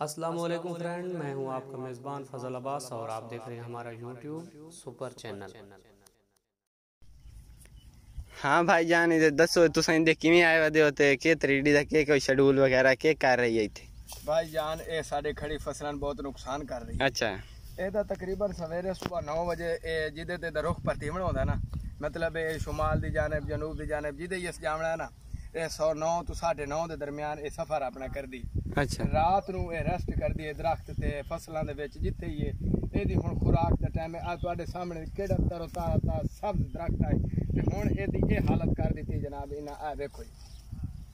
अस्सलाम वालेकुम फ्रेंड, मैं हूं आपका मेज़बान फजल अब्बास और आप देख रहे हैं हमारा यूट्यूब सुपर चैनल। हाँ भाई जान इधर दसो तुसां इंदे किवें आए वदे होते के तरीडी दा के कोई शेड्यूल वगैरह के कर रही है इथे? भाई जान ये साडे खड़ी फसलां बहुत नुकसान कर रही है। अच्छा ਇਹਦਾ तकरीबन सवेरे सुबह 9 बजे जिदे ते रुख परतीवण होंदा ना, मतलब ये शुमाल दी जानब जनूब दी जानब जिदे इस जावना है ना, ये 9 तो 9:30 के दरमियान ये सफर अपना कर दी। अच्छा रात नूं ये रेस्ट कर दी दरख्त ते फसलां दे विच जिथे ही एदी हुण खुराक दा टाइम है। आ तुहाडे सामने केड़ा तरो ताजा सब दरख्त है ते हुण एदी ये हालत कर दी जनाब। इना आ देखो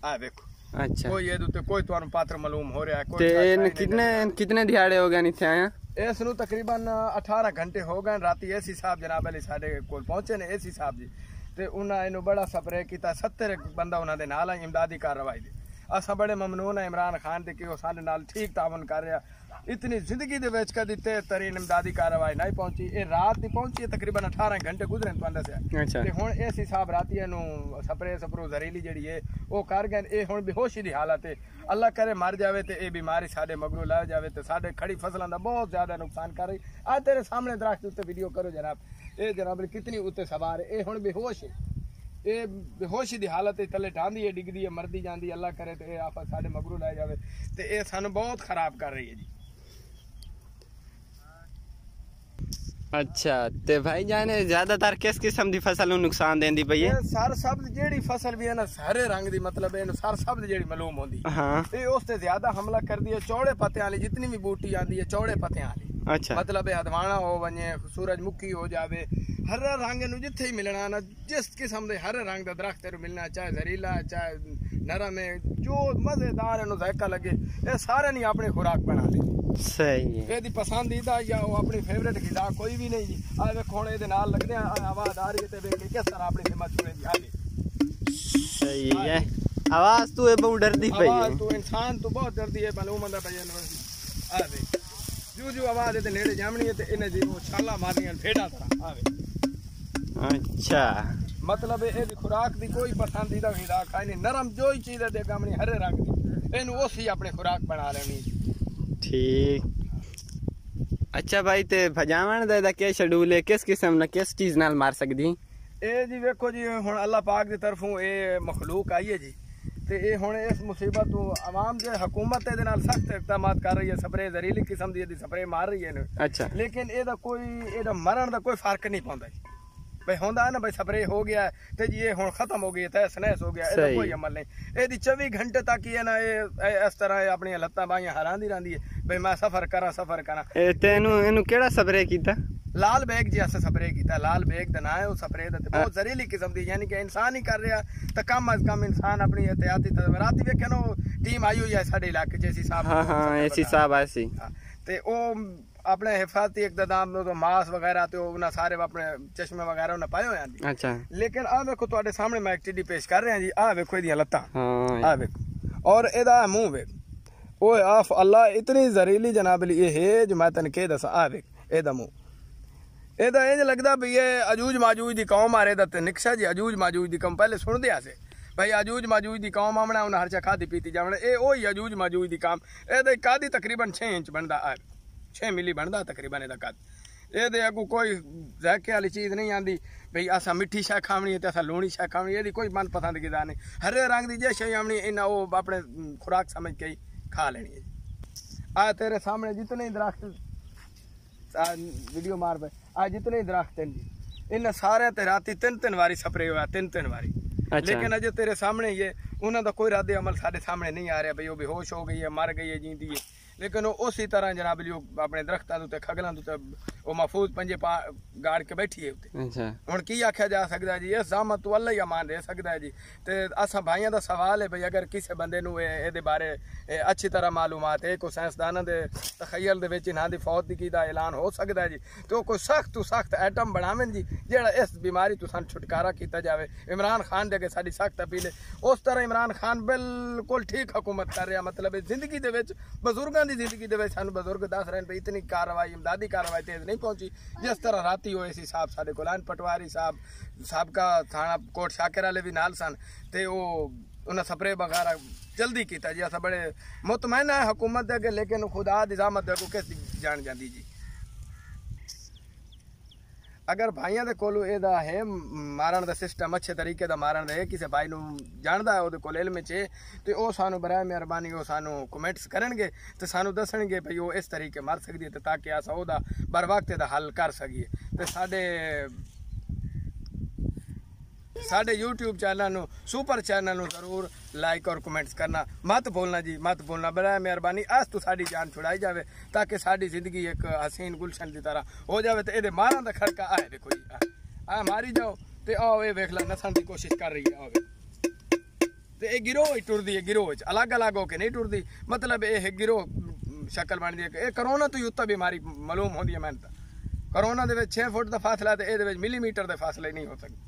आ देखो। अच्छा कोई ये ते कोई तुहानू पात्र मालूम हो रहा है कोई ते कितने दिहाड़े हो गए इथे आया? इस नूं तकरीबन 18 घंटे हो गए। राती एसी साहब जनाब अली साडे कोल पहुंचे ने एसी साहब जी ते उन्हें इनू बड़ा स्प्रे किया। 70 बंदा उन्होंने दे नाल इमदादी कार्रवाई दी। असा बड़े ममनून है इमरान खान दे कि वो साडे नाल ठीक तावन कर रहा। इतनी जिंदगी दे विच कदी ते तरीन इमदादी कार्रवाई नहीं पहुंची। ये रात दी पहुंची है तकरीबन 18 घंटे गुजरे तुहानू दस्सिया। अच्छा ते हुण एसी साहब राती इनू स्प्रे जहरीली जिहड़ी है वो कर गए। ये हुण बेहोशी दी हालत है। अल्लाह करे मर जावे ते ये बीमारी साडे मगरू ला जावे ते साडे खड़ी फसलां दा बहुत ज्यादा नुकसान कर रही। आज तेरे सामने दरख्त उत्ते वीडियो करो जनाब। ये जनाब कितनी उत्ते सवार है। ये हुण बेहोश है। ये बेहोशी दी हालत है। थले ढांदी है डिगदी है मरदी जांदी। अल्लाह करे तो ये आफत साडे मगरू ला जावे ते ये सानू बहुत खराब कर रही है जी। अच्छा ते भाई जाने ज्यादातर किस किस्म दी फसल नु नुकसान देंदी पई है? सर सब्ज जेड़ी फसल भी है ना हरे रंग दी, मतलब है सर सब्ज जेड़ी मालूम होंदी हाँ ते उस ते ज्यादा हमला कर दी है। चौड़े पत्ते वाली जितनी भी बूटी आंदी है चौड़े पत्ते वाली, अच्छा मतलब हदवाना हो वने सूरजमुखी हो जावे हरे रंग नु जिथे ही मिलना ना, जिस किस्म दे हरे रंग दा दरख्त मिलना, चाहे जहरीला चाहे नरम है, जो मजेदार है जायका लगे, ये सारे नहीं अपनी खुराक बना ली। सही है। ये पसंदीदा या वो अपनी फेवरेट गिजा कोई भी नहीं जी। आ देखो हुण इहदे नाल लगदे आवाज आ रही है ते वेख के किस तरह अपनी हिम्मत छुड़े जी। आगे सही है। आवाज तू है बहुत डरदी पई है। आवाज तू इंसान तू बहुत डरदी है मालूम है भाई। आ देख जू जू आवाज इहदे नेड़े जामनी है ते इने जी वो छाला मारनियां फेड़ा तरह। आ वे अच्छा मतलब ये खुराक दी कोई पसंदीदा गिजा खाई नहीं। नरम जो ही चीज दे गामनी हरे रंग दी इनू उसी अपनी खुराक बना लेनी। ठीक। अच्छा भाई ते भजावन दा क्या शेड्यूल है? किस किस्म ना किस चीज नाल मार सकदी? ए जी वेखो जी हुण अल्लाह पाक दी तरफों ये मखलूक आई है जी ते ये हुण इस मुसीबत तो आवाम जो हुकूमत दे नाल सख्त इक़दामात कर रही है। स्प्रे जहरीली किस्म दी स्प्रे मार रही है। अच्छा लेकिन एदा कोई एदा मरण दा कोई फर्क नहीं पाउंदा जी। भाई होंदा है ना भाई स्प्रे हो गया ते जी ये हुण खत्म हो गई तहस नहस हो गया, एदा कोई अमल नहीं। एदी 24 घंटे तक ये ना ये इस तरह अपनी लत्तां बाहियां हरांदी रहंदी है भाई मैं सफर करा। तेनू इनू केड़ा स्प्रे कीता? लाल बैग जी अस स्प्रे किया। लाल बैग दा ना है वो स्प्रे दा बहुत जहरीली किस्म दी, यानी कि इंसान ही कर रहा तो कम अज कम इंसान अपनी एहतियाती राती वेखे नो टीम आई हुई है साडे इलाके च एसी साहब। हाँ एसी साहब आसी ते ओ अपने हिफाजती इकदाम तो मास वगैरह तो उन्हें सारे अपने चश्मे वगैरह उन्हें पाए हुए हैं। अच्छा लेकिन आ देखो तुहाडे सामने मैं एक टिड्डी पेश कर रहा जी। आ देखो इहदियां लत्तां, हाँ आ देखो और एदा मुंह वेख। ओए आफ अल्लाह इतनी जहरीली जनाब ये है जो मैं तन के दसा। आ वेख एदा मुंह। एदा इंज लगदा भी ये अजूज माजूज दी कौम आ रहे दा निक्शा जी। अजूज माजूज दी कौम पहले सुनदे आसे भाई अजूज माजूज दी कौम आमना उन्हें हर चा खादी पीती जावना। ए ओही अजूज माजूज दी कौम। एदा कादी तकरीबन 6 इंच बनदा, 6 मिली बनदा तकरीबन एदा कद। ये अगू कोई जायके वाली चीज़ नहीं आती भाई असा मिठी शह खावनी है तो असा लूणी शह खावनी, ये कोई मनपसंद गिजा नहीं। हरे रंग की जो शह आमनी इन्हें वो अपने खुराक समझ के ही खा लेनी है। आ तेरे सामने जितने दरख्त वीडियो मार पे आ जितने दरख्त हैं जी इन सारे ते राती 3 वारी स्प्रे हुआ 3 वारी। अच्छा। लेकिन अजे तेरे सामने ये उन्होंने कोई रद्द अमल साढ़े सामने नहीं आ रहा भाई वो बेहोश हो गई है मर गई है जींदी है। लेकिन वो उसी तरह जनाब जो अपने दरख्तों उत्ते खगलों उत्ते वो महफूज पंजे गाड़ के बैठी है उत्ते। अच्छा हुण की आख्या जा सकता जी इस ज़ामत तो अल्लाह ही अमान दे सकता है जी। तो असा भाइयों का सवाल है भाई अगर किसी बंदे नूं ये बारे अच्छी तरह मालूमात है कोई साइंसदाना के तखयल दे विच इन्हां दी फौतगी दा ऐलान हो सकता है जी तो कोई सख्त तो सख्त आइटम बनावें जी जेड़ा इस बीमारी तो सानूं छुटकारा किया जाए। इमरान खान दे अगे साडी सख्त अपील है। उस तरह इमरान खान बिल्कुल ठीक हुकूमत कर रहा, मतलब जिंदगी दे विच बजुर्गों की जिंदगी दे विच सानूं बजुर्ग दस रहे भाई इतनी कार्रवाई इमदादी कार्रवाई तेज नहीं पहुंची जिस तरह राती होए सी साहब साडे कोल पटवारी साहब साहब का थाना कोट शाकिर वाले भी नाल सन ते वो उन्हें स्प्रे वगैरह जल्दी किया जी। अस बड़े मुतमैन है हुकूमत दे अगे, लेकिन खुदा दी ज़हमत दे अगों किस जान जाती जी। अगर भाइयों के कोल एदा है मारन का सिस्टम अच्छे तरीके का मारन है, किसी भाई नूं जानदा है वो कोल इल्म चे, तो वह सानू बराए मेहरबानी वो सानू कमेंट्स करनगे तो सानू दसणगे भई वो इस तरीके मार सकदी है, ताकि अस ओदा बर वक्त दा हल कर सकीए। तो साडे यूट्यूब चैनल नू सुपर चैनल नू जरूर लाइक और कमेंट्स करना मत भूलना जी, मत भूलना बराए मेहरबानी। अस तो साडी जान छुड़ाई जावे ताकि साडी जिंदगी एक हसीन गुलशन की तरह हो जावे। तो ये मारन का खड़का आए देखो जी, आ मारी जाओ तो आओ ये वेख ला नसन की कोशिश कर रही है। तो ये गिरोह ही टुरदी है, गिरोह अलग अलग होके नहीं टुरदी, मतलब ये गिरोह शक्ल बन दी है। करोना तो युत्ता बीमारी मालूम होती है। मैंने करोना के 6 फुट का फासला तो ये मिलीमीटर के फासले नहीं हो सकते।